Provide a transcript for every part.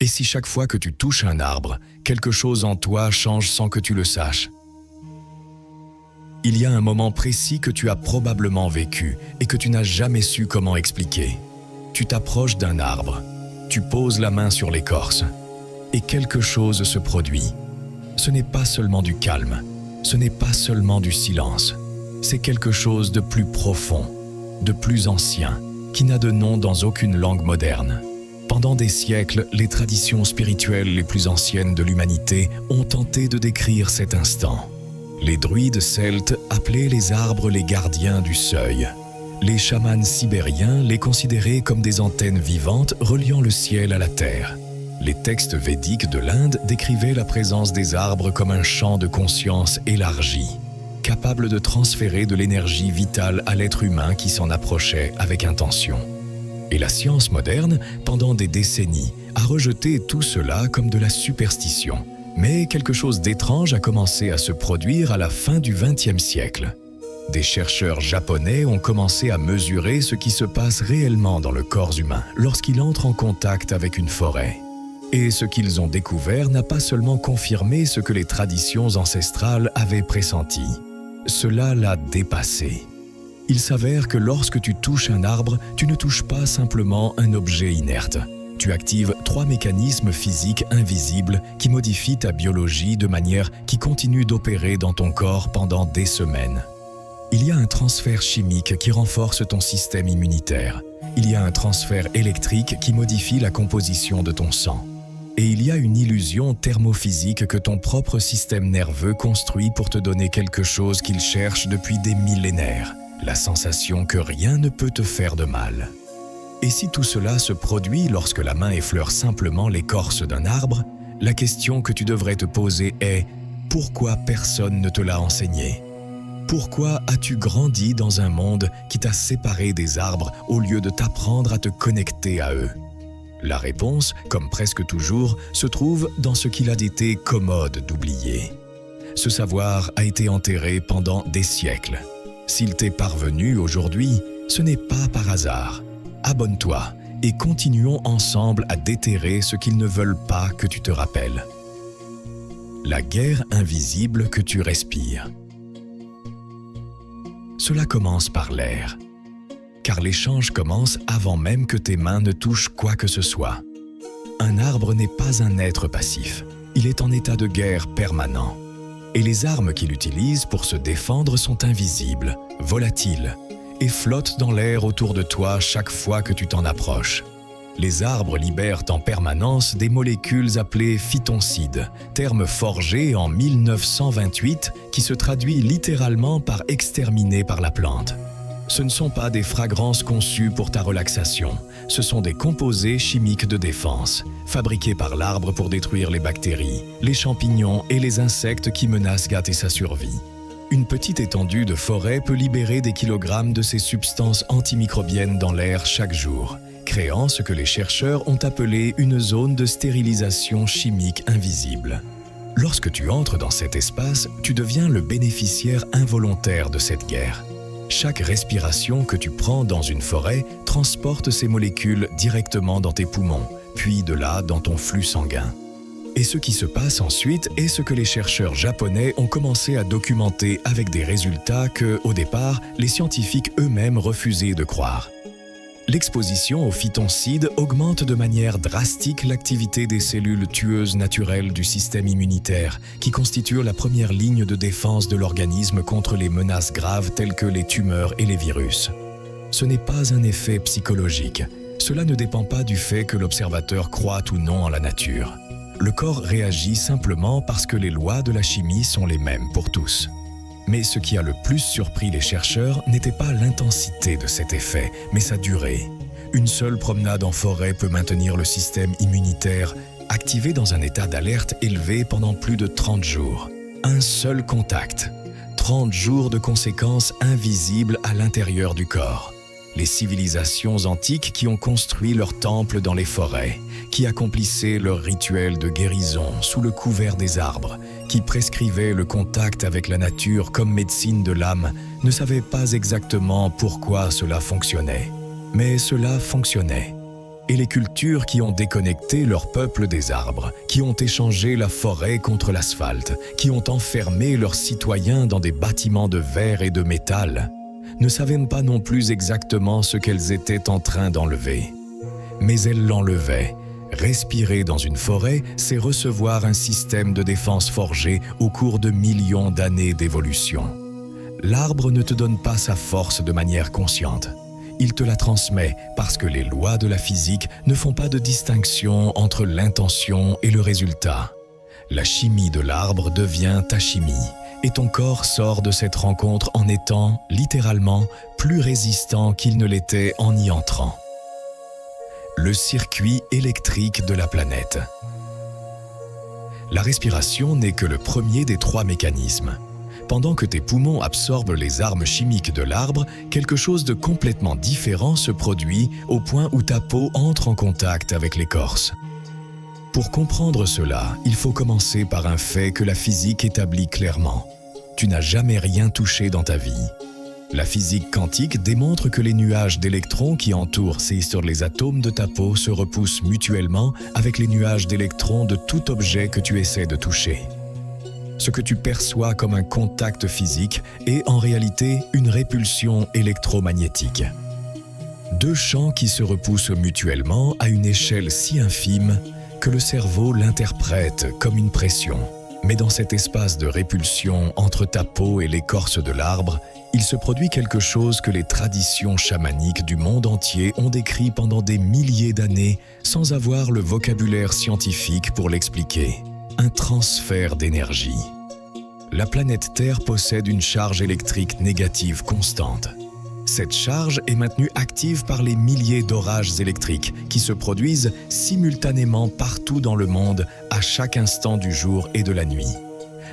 Et si chaque fois que tu touches un arbre, quelque chose en toi change sans que tu le saches? Il y a un moment précis que tu as probablement vécu et que tu n'as jamais su comment expliquer. Tu t'approches d'un arbre, tu poses la main sur l'écorce et quelque chose se produit. Ce n'est pas seulement du calme, ce n'est pas seulement du silence, c'est quelque chose de plus profond, de plus ancien, qui n'a de nom dans aucune langue moderne. Pendant des siècles, les traditions spirituelles les plus anciennes de l'humanité ont tenté de décrire cet instant. Les druides celtes appelaient les arbres les gardiens du seuil. Les chamans sibériens les considéraient comme des antennes vivantes reliant le ciel à la terre. Les textes védiques de l'Inde décrivaient la présence des arbres comme un champ de conscience élargi, capable de transférer de l'énergie vitale à l'être humain qui s'en approchait avec intention. Et la science moderne, pendant des décennies, a rejeté tout cela comme de la superstition. Mais quelque chose d'étrange a commencé à se produire à la fin du XXe siècle. Des chercheurs japonais ont commencé à mesurer ce qui se passe réellement dans le corps humain lorsqu'il entre en contact avec une forêt. Et ce qu'ils ont découvert n'a pas seulement confirmé ce que les traditions ancestrales avaient pressenti. Cela l'a dépassé. Il s'avère que lorsque tu touches un arbre, tu ne touches pas simplement un objet inerte. Tu actives 3 mécanismes physiques invisibles qui modifient ta biologie de manière qui continue d'opérer dans ton corps pendant des semaines. Il y a un transfert chimique qui renforce ton système immunitaire. Il y a un transfert électrique qui modifie la composition de ton sang. Et il y a une illusion thermophysique que ton propre système nerveux construit pour te donner quelque chose qu'il cherche depuis des millénaires, la sensation que rien ne peut te faire de mal. Et si tout cela se produit lorsque la main effleure simplement l'écorce d'un arbre, la question que tu devrais te poser est « Pourquoi personne ne te l'a enseigné ?» Pourquoi as-tu grandi dans un monde qui t'a séparé des arbres au lieu de t'apprendre à te connecter à eux? La réponse, comme presque toujours, se trouve dans ce qu'il a été commode d'oublier. Ce savoir a été enterré pendant des siècles. S'il t'est parvenu aujourd'hui, ce n'est pas par hasard. Abonne-toi et continuons ensemble à déterrer ce qu'ils ne veulent pas que tu te rappelles. La guerre invisible que tu respires. Cela commence par l'air, car l'échange commence avant même que tes mains ne touchent quoi que ce soit. Un arbre n'est pas un être passif, il est en état de guerre permanent. Et les armes qu'il utilise pour se défendre sont invisibles, volatiles, et flottent dans l'air autour de toi chaque fois que tu t'en approches. Les arbres libèrent en permanence des molécules appelées phytoncides, terme forgé en 1928 qui se traduit littéralement par « exterminé par la plante ». Ce ne sont pas des fragrances conçues pour ta relaxation, ce sont des composés chimiques de défense, fabriqués par l'arbre pour détruire les bactéries, les champignons et les insectes qui menacent gâter sa survie. Une petite étendue de forêt peut libérer des kilogrammes de ces substances antimicrobiennes dans l'air chaque jour, créant ce que les chercheurs ont appelé une zone de stérilisation chimique invisible. Lorsque tu entres dans cet espace, tu deviens le bénéficiaire involontaire de cette guerre. Chaque respiration que tu prends dans une forêt transporte ces molécules directement dans tes poumons, puis de là dans ton flux sanguin. Et ce qui se passe ensuite est ce que les chercheurs japonais ont commencé à documenter avec des résultats que, au départ, les scientifiques eux-mêmes refusaient de croire. L'exposition aux phytoncides augmente de manière drastique l'activité des cellules tueuses naturelles du système immunitaire, qui constituent la première ligne de défense de l'organisme contre les menaces graves telles que les tumeurs et les virus. Ce n'est pas un effet psychologique. Cela ne dépend pas du fait que l'observateur croit ou non en la nature. Le corps réagit simplement parce que les lois de la chimie sont les mêmes pour tous. Mais ce qui a le plus surpris les chercheurs n'était pas l'intensité de cet effet, mais sa durée. Une seule promenade en forêt peut maintenir le système immunitaire activé dans un état d'alerte élevé pendant plus de 30 jours. Un seul contact. 30 jours de conséquences invisibles à l'intérieur du corps. Les civilisations antiques qui ont construit leurs temples dans les forêts, qui accomplissaient leurs rituels de guérison sous le couvert des arbres, qui prescrivaient le contact avec la nature comme médecine de l'âme, ne savaient pas exactement pourquoi cela fonctionnait. Mais cela fonctionnait. et les cultures qui ont déconnecté leur peuple des arbres, qui ont échangé la forêt contre l'asphalte, qui ont enfermé leurs citoyens dans des bâtiments de verre et de métal, ne savaient pas non plus exactement ce qu'elles étaient en train d'enlever. Mais elles l'enlevaient. Respirer dans une forêt, c'est recevoir un système de défense forgé au cours de millions d'années d'évolution. L'arbre ne te donne pas sa force de manière consciente. Il te la transmet parce que les lois de la physique ne font pas de distinction entre l'intention et le résultat. La chimie de l'arbre devient ta chimie et ton corps sort de cette rencontre en étant, littéralement, plus résistant qu'il ne l'était en y entrant. Le circuit électrique de la planète. La respiration n'est que le premier des 3 mécanismes. Pendant que tes poumons absorbent les armes chimiques de l'arbre, quelque chose de complètement différent se produit au point où ta peau entre en contact avec l'écorce. Pour comprendre cela, il faut commencer par un fait que la physique établit clairement. Tu n'as jamais rien touché dans ta vie. La physique quantique démontre que les nuages d'électrons qui entourent sur les atomes de ta peau se repoussent mutuellement avec les nuages d'électrons de tout objet que tu essaies de toucher. Ce que tu perçois comme un contact physique est en réalité une répulsion électromagnétique. 2 champs qui se repoussent mutuellement à une échelle si infime que le cerveau l'interprète comme une pression. Mais dans cet espace de répulsion entre ta peau et l'écorce de l'arbre, il se produit quelque chose que les traditions chamaniques du monde entier ont décrit pendant des milliers d'années sans avoir le vocabulaire scientifique pour l'expliquer. Un transfert d'énergie. La planète Terre possède une charge électrique négative constante. Cette charge est maintenue active par les milliers d'orages électriques qui se produisent simultanément partout dans le monde à chaque instant du jour et de la nuit.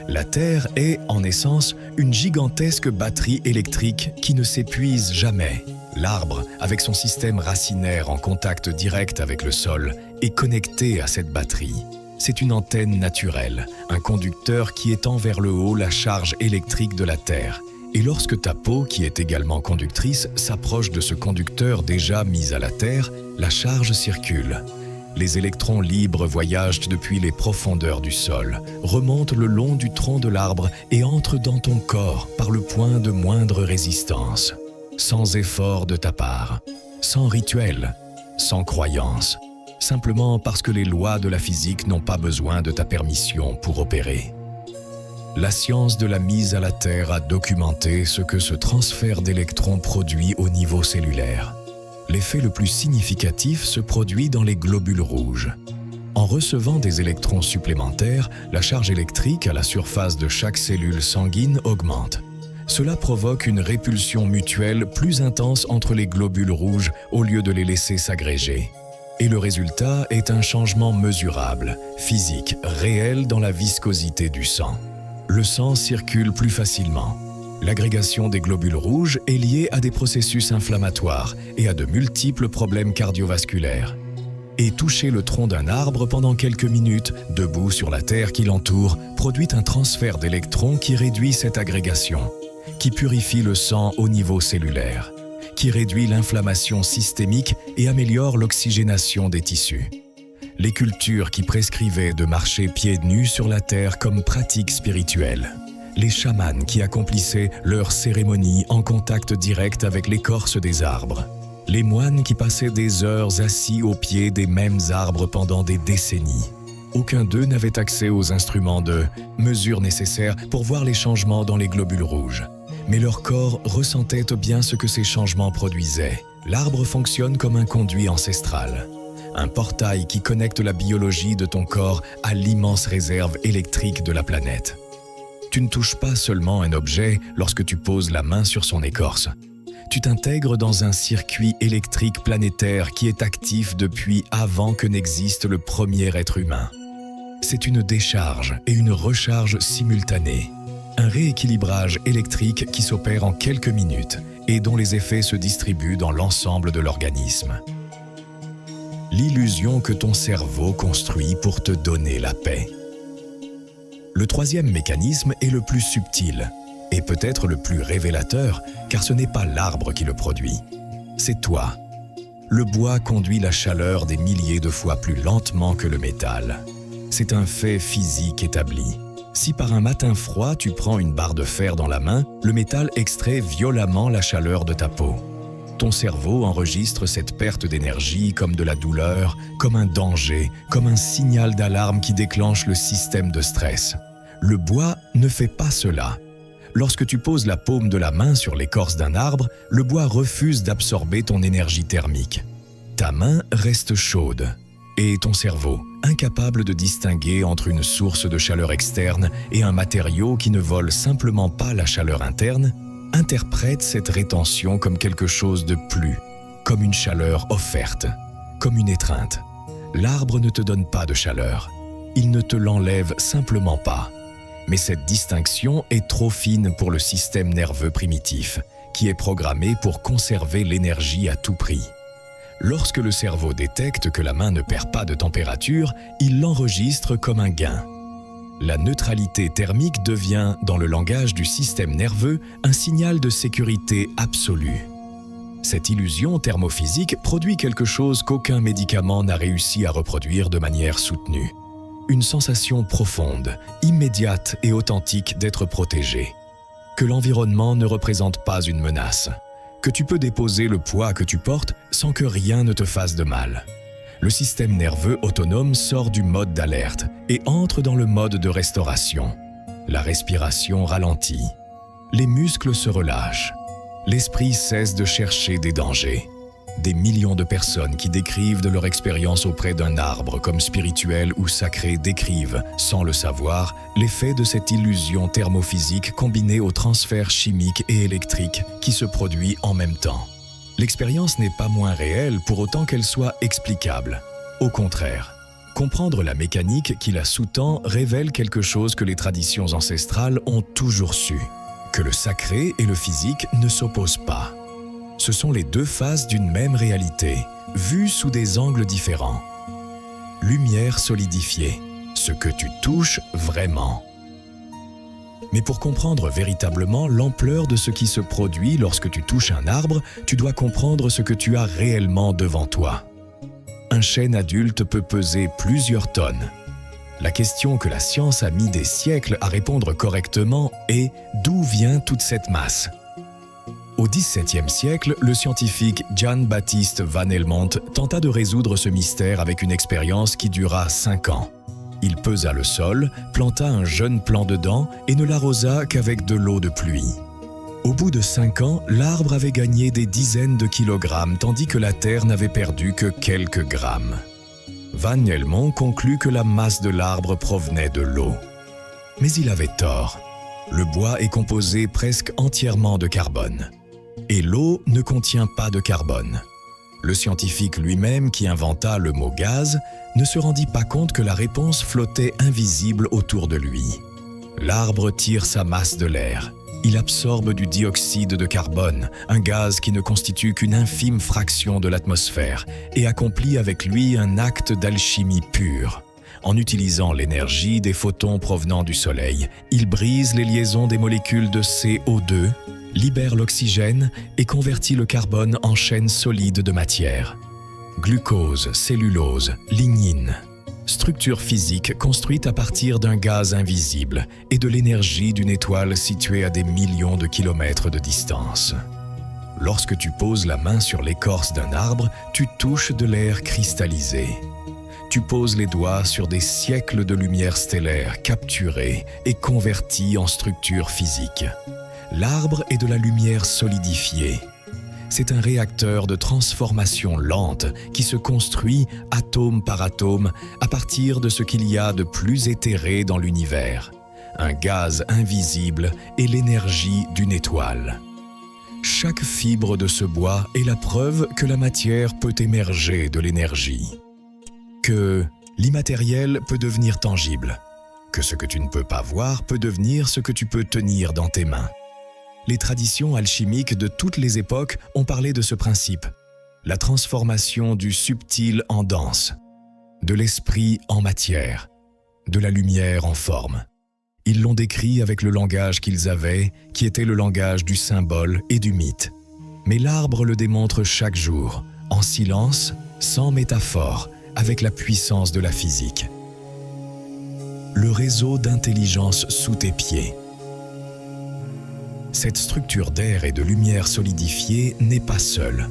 La Terre est, en essence, une gigantesque batterie électrique qui ne s'épuise jamais. L'arbre, avec son système racinaire en contact direct avec le sol, est connecté à cette batterie. C'est une antenne naturelle, un conducteur qui étend vers le haut la charge électrique de la Terre. Et lorsque ta peau, qui est également conductrice, s'approche de ce conducteur déjà mis à la Terre, la charge circule. Les électrons libres voyagent depuis les profondeurs du sol, remontent le long du tronc de l'arbre et entrent dans ton corps par le point de moindre résistance, sans effort de ta part, sans rituel, sans croyance, simplement parce que les lois de la physique n'ont pas besoin de ta permission pour opérer. La science de la mise à la Terre a documenté ce que ce transfert d'électrons produit au niveau cellulaire. L'effet le plus significatif se produit dans les globules rouges. En recevant des électrons supplémentaires, la charge électrique à la surface de chaque cellule sanguine augmente. Cela provoque une répulsion mutuelle plus intense entre les globules rouges au lieu de les laisser s'agréger. Et le résultat est un changement mesurable, physique, réel dans la viscosité du sang. Le sang circule plus facilement. L'agrégation des globules rouges est liée à des processus inflammatoires et à de multiples problèmes cardiovasculaires. Et toucher le tronc d'un arbre pendant quelques minutes, debout sur la terre qui l'entoure, produit un transfert d'électrons qui réduit cette agrégation, qui purifie le sang au niveau cellulaire, qui réduit l'inflammation systémique et améliore l'oxygénation des tissus. Les cultures qui prescrivaient de marcher pieds nus sur la terre comme pratique spirituelle. Les chamans qui accomplissaient leurs cérémonies en contact direct avec l'écorce des arbres. Les moines qui passaient des heures assis au pied des mêmes arbres pendant des décennies. Aucun d'eux n'avait accès aux instruments de mesure nécessaires pour voir les changements dans les globules rouges. Mais leur corps ressentait bien ce que ces changements produisaient. L'arbre fonctionne comme un conduit ancestral. Un portail qui connecte la biologie de ton corps à l'immense réserve électrique de la planète. Tu ne touches pas seulement un objet lorsque tu poses la main sur son écorce. Tu t'intègres dans un circuit électrique planétaire qui est actif depuis avant que n'existe le premier être humain. C'est une décharge et une recharge simultanée. Un rééquilibrage électrique qui s'opère en quelques minutes et dont les effets se distribuent dans l'ensemble de l'organisme. L'illusion que ton cerveau construit pour te donner la paix. Le troisième mécanisme est le plus subtil et peut-être le plus révélateur car ce n'est pas l'arbre qui le produit, c'est toi. le bois conduit la chaleur des milliers de fois plus lentement que le métal. C'est un fait physique établi. Si par un matin froid, tu prends une barre de fer dans la main, le métal extrait violemment la chaleur de ta peau. Ton cerveau enregistre cette perte d'énergie comme de la douleur, comme un danger, comme un signal d'alarme qui déclenche le système de stress. Le bois ne fait pas cela. Lorsque tu poses la paume de la main sur l'écorce d'un arbre, le bois refuse d'absorber ton énergie thermique. Ta main reste chaude. Et ton cerveau, incapable de distinguer entre une source de chaleur externe et un matériau qui ne vole simplement pas la chaleur interne, interprète cette rétention comme quelque chose de plus, comme une chaleur offerte, comme une étreinte. L'arbre ne te donne pas de chaleur. Il ne te l'enlève simplement pas. Mais cette distinction est trop fine pour le système nerveux primitif, qui est programmé pour conserver l'énergie à tout prix. Lorsque le cerveau détecte que la main ne perd pas de température, il l'enregistre comme un gain. La neutralité thermique devient, dans le langage du système nerveux, un signal de sécurité absolue. Cette illusion thermophysique produit quelque chose qu'aucun médicament n'a réussi à reproduire de manière soutenue. Une sensation profonde, immédiate et authentique d'être protégé. Que l'environnement ne représente pas une menace. Que tu peux déposer le poids que tu portes sans que rien ne te fasse de mal. Le système nerveux autonome sort du mode d'alerte et entre dans le mode de restauration. La respiration ralentit. Les muscles se relâchent. L'esprit cesse de chercher des dangers. Des millions de personnes qui décrivent de leur expérience auprès d'un arbre comme spirituel ou sacré décrivent, sans le savoir, l'effet de cette illusion thermophysique combinée au transfert chimique et électrique qui se produit en même temps. L'expérience n'est pas moins réelle pour autant qu'elle soit explicable. Au contraire, comprendre la mécanique qui la sous-tend révèle quelque chose que les traditions ancestrales ont toujours su, que le sacré et le physique ne s'opposent pas. Ce sont les deux faces d'une même réalité, vues sous des angles différents. Lumière solidifiée, ce que tu touches vraiment. Mais pour comprendre véritablement l'ampleur de ce qui se produit lorsque tu touches un arbre, tu dois comprendre ce que tu as réellement devant toi. Un chêne adulte peut peser plusieurs tonnes. La question que la science a mis des siècles à répondre correctement est « D'où vient toute cette masse ?» Au XVIIe siècle, le scientifique Jan Baptist van Helmont tenta de résoudre ce mystère avec une expérience qui dura 5 ans. Il pesa le sol, planta un jeune plant dedans et ne l'arrosa qu'avec de l'eau de pluie. Au bout de 5 ans, l'arbre avait gagné des dizaines de kilogrammes tandis que la terre n'avait perdu que quelques grammes. Van Helmont conclut que la masse de l'arbre provenait de l'eau. Mais il avait tort. Le bois est composé presque entièrement de carbone. Et l'eau ne contient pas de carbone. Le scientifique lui-même qui inventa le mot gaz ne se rendit pas compte que la réponse flottait invisible autour de lui. L'arbre tire sa masse de l'air. Il absorbe du dioxyde de carbone, un gaz qui ne constitue qu'une infime fraction de l'atmosphère, et accomplit avec lui un acte d'alchimie pure. En utilisant l'énergie des photons provenant du Soleil, il brise les liaisons des molécules de CO2, libère l'oxygène et convertit le carbone en chaînes solides de matière. Glucose, cellulose, lignine. Structure physique construite à partir d'un gaz invisible et de l'énergie d'une étoile située à des millions de kilomètres de distance. Lorsque tu poses la main sur l'écorce d'un arbre, tu touches de l'air cristallisé. Tu poses les doigts sur des siècles de lumière stellaire capturée et convertie en structure physique. L'arbre est de la lumière solidifiée. C'est un réacteur de transformation lente qui se construit atome par atome à partir de ce qu'il y a de plus éthéré dans l'univers. Un gaz invisible et l'énergie d'une étoile. Chaque fibre de ce bois est la preuve que la matière peut émerger de l'énergie. Que l'immatériel peut devenir tangible. Que ce que tu ne peux pas voir peut devenir ce que tu peux tenir dans tes mains. Les traditions alchimiques de toutes les époques ont parlé de ce principe, la transformation du subtil en dense, de l'esprit en matière, de la lumière en forme. Ils l'ont décrit avec le langage qu'ils avaient, qui était le langage du symbole et du mythe. Mais l'arbre le démontre chaque jour, en silence, sans métaphore, avec la puissance de la physique. Le réseau d'intelligence sous tes pieds. Cette structure d'air et de lumière solidifiée n'est pas seule.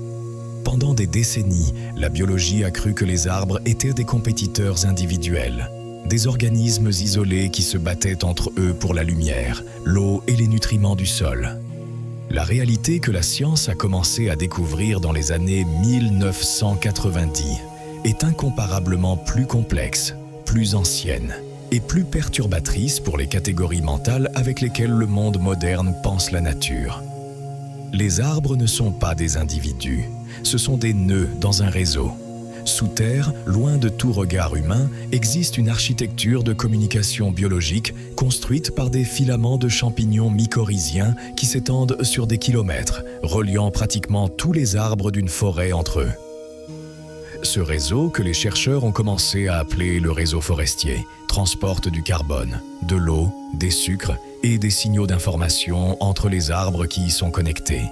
Pendant des décennies, la biologie a cru que les arbres étaient des compétiteurs individuels, des organismes isolés qui se battaient entre eux pour la lumière, l'eau et les nutriments du sol. La réalité que la science a commencé à découvrir dans les années 1990 est incomparablement plus complexe, plus ancienne et plus perturbatrice pour les catégories mentales avec lesquelles le monde moderne pense la nature. Les arbres ne sont pas des individus, ce sont des nœuds dans un réseau. Sous terre, loin de tout regard humain, existe une architecture de communication biologique construite par des filaments de champignons mycorhiziens qui s'étendent sur des kilomètres, reliant pratiquement tous les arbres d'une forêt entre eux. Ce réseau, que les chercheurs ont commencé à appeler le réseau forestier, transporte du carbone, de l'eau, des sucres et des signaux d'information entre les arbres qui y sont connectés.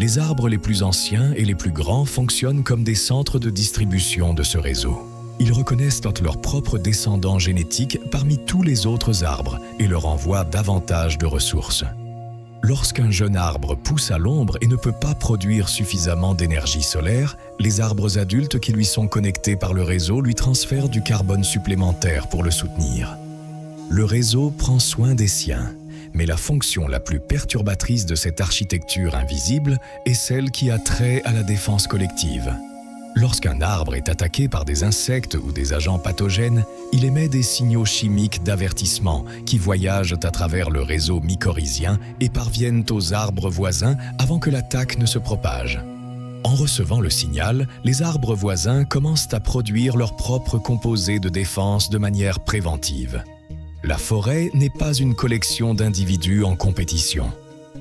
Les arbres les plus anciens et les plus grands fonctionnent comme des centres de distribution de ce réseau. Ils reconnaissent leurs propres descendants génétiques parmi tous les autres arbres et leur envoient davantage de ressources. Lorsqu'un jeune arbre pousse à l'ombre et ne peut pas produire suffisamment d'énergie solaire, les arbres adultes qui lui sont connectés par le réseau lui transfèrent du carbone supplémentaire pour le soutenir. Le réseau prend soin des siens, mais la fonction la plus perturbatrice de cette architecture invisible est celle qui a trait à la défense collective. Lorsqu'un arbre est attaqué par des insectes ou des agents pathogènes, il émet des signaux chimiques d'avertissement qui voyagent à travers le réseau mycorhizien et parviennent aux arbres voisins avant que l'attaque ne se propage. En recevant le signal, les arbres voisins commencent à produire leurs propres composés de défense de manière préventive. La forêt n'est pas une collection d'individus en compétition.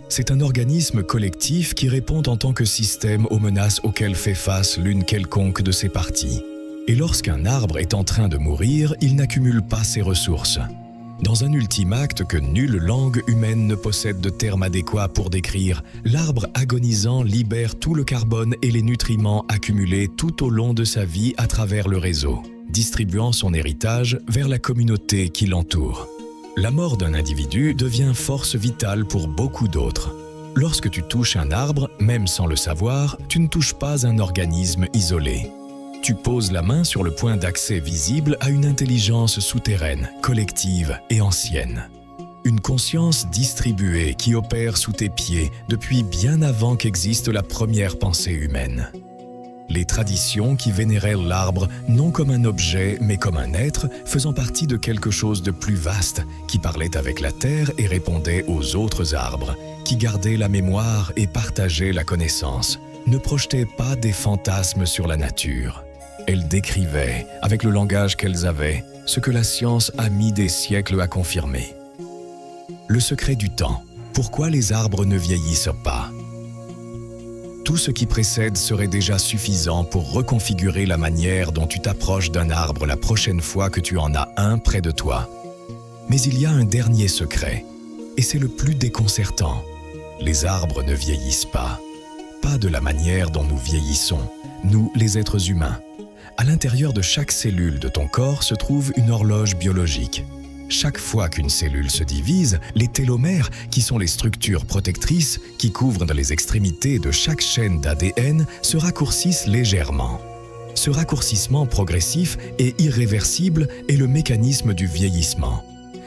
C'est un organisme collectif qui répond en tant que système aux menaces auxquelles fait face l'une quelconque de ses parties. Et lorsqu'un arbre est en train de mourir, il n'accumule pas ses ressources. Dans un ultime acte que nulle langue humaine ne possède de terme adéquat pour décrire, l'arbre agonisant libère tout le carbone et les nutriments accumulés tout au long de sa vie à travers le réseau, distribuant son héritage vers la communauté qui l'entoure. La mort d'un individu devient force vitale pour beaucoup d'autres. Lorsque tu touches un arbre, même sans le savoir, tu ne touches pas un organisme isolé. Tu poses la main sur le point d'accès visible à une intelligence souterraine, collective et ancienne. Une conscience distribuée qui opère sous tes pieds depuis bien avant qu'existe la première pensée humaine. Les traditions qui vénéraient l'arbre non comme un objet mais comme un être faisant partie de quelque chose de plus vaste qui parlait avec la terre et répondait aux autres arbres, qui gardaient la mémoire et partageaient la connaissance, ne projetaient pas des fantasmes sur la nature. Elles décrivaient, avec le langage qu'elles avaient, ce que la science a mis des siècles à confirmer. Le secret du temps. Pourquoi les arbres ne vieillissent pas ? Tout ce qui précède serait déjà suffisant pour reconfigurer la manière dont tu t'approches d'un arbre la prochaine fois que tu en as un près de toi. Mais il y a un dernier secret, et c'est le plus déconcertant. Les arbres ne vieillissent pas. Pas de la manière dont nous vieillissons, nous les êtres humains. À l'intérieur de chaque cellule de ton corps se trouve une horloge biologique. Chaque fois qu'une cellule se divise, les télomères, qui sont les structures protectrices qui couvrent dans les extrémités de chaque chaîne d'ADN, se raccourcissent légèrement. Ce raccourcissement progressif et irréversible est le mécanisme du vieillissement.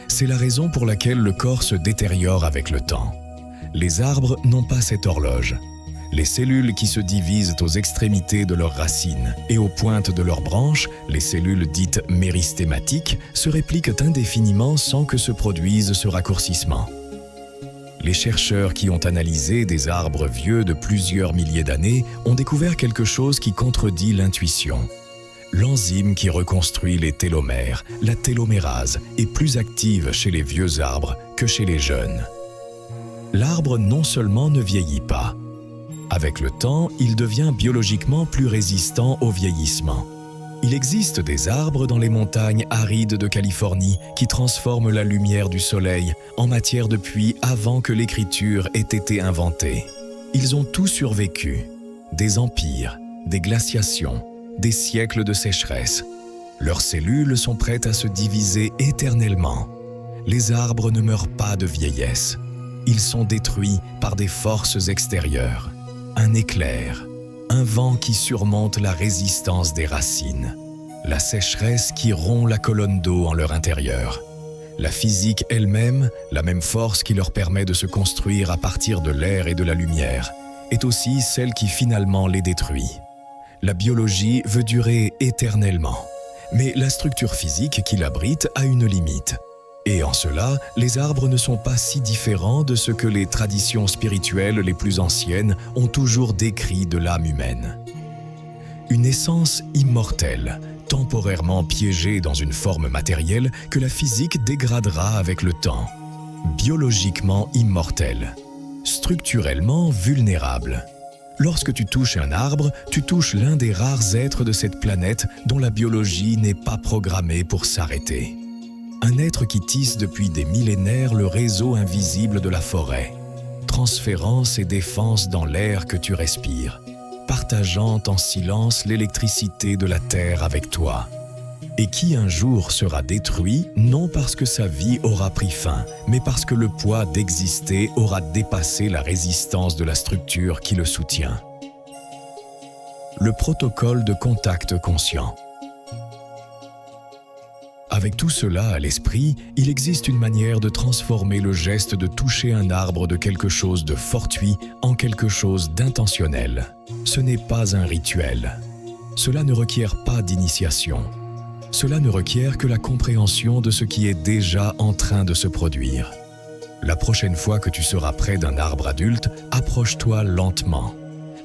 C'est la raison pour laquelle le corps se détériore avec le temps. Les arbres n'ont pas cette horloge. Les cellules qui se divisent aux extrémités de leurs racines et aux pointes de leurs branches, les cellules dites méristématiques, se répliquent indéfiniment sans que se produise ce raccourcissement. Les chercheurs qui ont analysé des arbres vieux de plusieurs milliers d'années ont découvert quelque chose qui contredit l'intuition. L'enzyme qui reconstruit les télomères, la télomérase, est plus active chez les vieux arbres que chez les jeunes. L'arbre non seulement ne vieillit pas, avec le temps, il devient biologiquement plus résistant au vieillissement. Il existe des arbres dans les montagnes arides de Californie qui transforment la lumière du soleil en matière de pluie avant que l'écriture ait été inventée. Ils ont tous survécu. Des empires, des glaciations, des siècles de sécheresse. Leurs cellules sont prêtes à se diviser éternellement. Les arbres ne meurent pas de vieillesse. Ils sont détruits par des forces extérieures. Un éclair, un vent qui surmonte la résistance des racines, la sécheresse qui rompt la colonne d'eau en leur intérieur. La physique elle-même, la même force qui leur permet de se construire à partir de l'air et de la lumière, est aussi celle qui finalement les détruit. La biologie veut durer éternellement, mais la structure physique qui l'abrite a une limite. Et en cela, les arbres ne sont pas si différents de ce que les traditions spirituelles les plus anciennes ont toujours décrit de l'âme humaine. Une essence immortelle, temporairement piégée dans une forme matérielle que la physique dégradera avec le temps. Biologiquement immortelle, structurellement vulnérable. Lorsque tu touches un arbre, tu touches l'un des rares êtres de cette planète dont la biologie n'est pas programmée pour s'arrêter. Un être qui tisse depuis des millénaires le réseau invisible de la forêt, transférant ses défenses dans l'air que tu respires, partageant en silence l'électricité de la terre avec toi, et qui un jour sera détruit non parce que sa vie aura pris fin, mais parce que le poids d'exister aura dépassé la résistance de la structure qui le soutient. Le protocole de contact conscient. Avec tout cela à l'esprit, il existe une manière de transformer le geste de toucher un arbre de quelque chose de fortuit en quelque chose d'intentionnel. Ce n'est pas un rituel. Cela ne requiert pas d'initiation. Cela ne requiert que la compréhension de ce qui est déjà en train de se produire. La prochaine fois que tu seras près d'un arbre adulte, approche-toi lentement.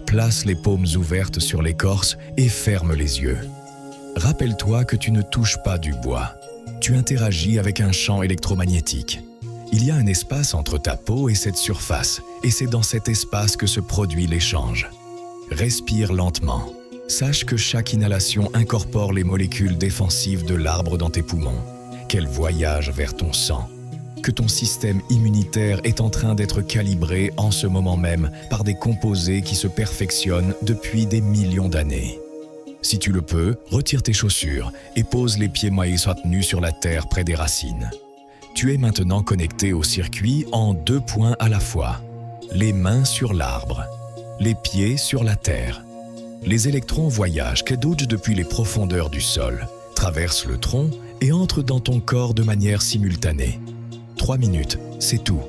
Place les paumes ouvertes sur l'écorce et ferme les yeux. Rappelle-toi que tu ne touches pas du bois. Tu interagis avec un champ électromagnétique. Il y a un espace entre ta peau et cette surface, et c'est dans cet espace que se produit l'échange. Respire lentement. Sache que chaque inhalation incorpore les molécules défensives de l'arbre dans tes poumons, qu'elles voyagent vers ton sang, que ton système immunitaire est en train d'être calibré en ce moment même par des composés qui se perfectionnent depuis des millions d'années. Si tu le peux, retire tes chaussures et pose les pieds maïs nus sur la terre près des racines. Tu es maintenant connecté au circuit en 2 points à la fois. Les mains sur l'arbre, les pieds sur la terre. Les électrons voyagent depuis les profondeurs du sol, traversent le tronc et entrent dans ton corps de manière simultanée. 3 minutes, c'est tout.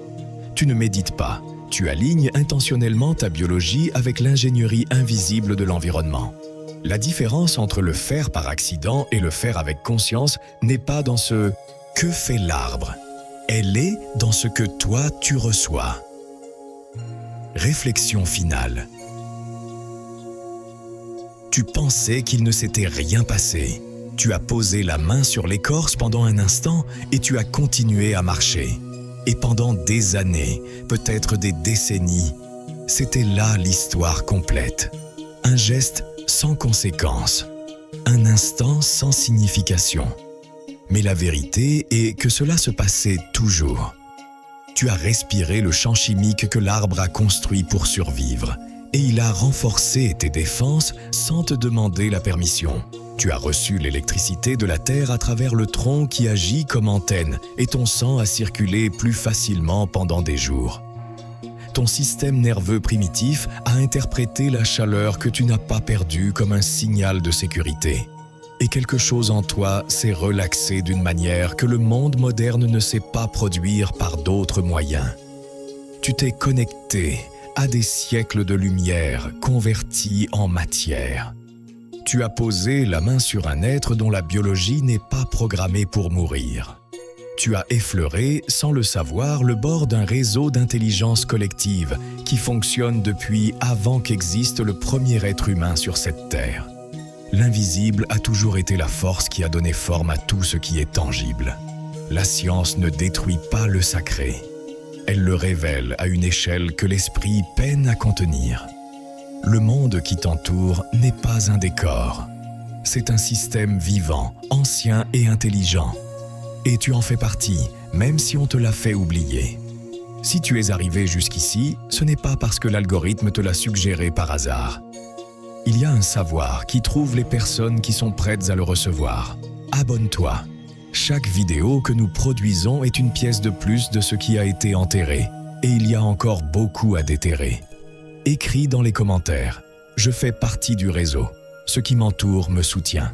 Tu ne médites pas, tu alignes intentionnellement ta biologie avec l'ingénierie invisible de l'environnement. La différence entre le faire par accident et le faire avec conscience n'est pas dans ce « que fait l'arbre ». Elle est dans ce que toi tu reçois. Réflexion finale. Tu pensais qu'il ne s'était rien passé. Tu as posé la main sur l'écorce pendant un instant et tu as continué à marcher. Et pendant des années, peut-être des décennies, c'était là l'histoire complète. Un geste sans conséquence, un instant sans signification. Mais la vérité est que cela se passait toujours. Tu as respiré le champ chimique que l'arbre a construit pour survivre, et il a renforcé tes défenses sans te demander la permission. Tu as reçu l'électricité de la terre à travers le tronc qui agit comme antenne, et ton sang a circulé plus facilement pendant des jours. Ton système nerveux primitif a interprété la chaleur que tu n'as pas perdue comme un signal de sécurité. Et quelque chose en toi s'est relaxé d'une manière que le monde moderne ne sait pas produire par d'autres moyens. Tu t'es connecté à des siècles de lumière convertis en matière. Tu as posé la main sur un être dont la biologie n'est pas programmée pour mourir. Tu as effleuré, sans le savoir, le bord d'un réseau d'intelligence collective qui fonctionne depuis avant qu'existe le premier être humain sur cette terre. L'invisible a toujours été la force qui a donné forme à tout ce qui est tangible. La science ne détruit pas le sacré. Elle le révèle à une échelle que l'esprit peine à contenir. Le monde qui t'entoure n'est pas un décor. C'est un système vivant, ancien et intelligent. Et tu en fais partie, même si on te l'a fait oublier. Si tu es arrivé jusqu'ici, ce n'est pas parce que l'algorithme te l'a suggéré par hasard. Il y a un savoir qui trouve les personnes qui sont prêtes à le recevoir. Abonne-toi. Chaque vidéo que nous produisons est une pièce de plus de ce qui a été enterré, et il y a encore beaucoup à déterrer. Écris dans les commentaires. Je fais partie du réseau. Ce qui m'entoure me soutient.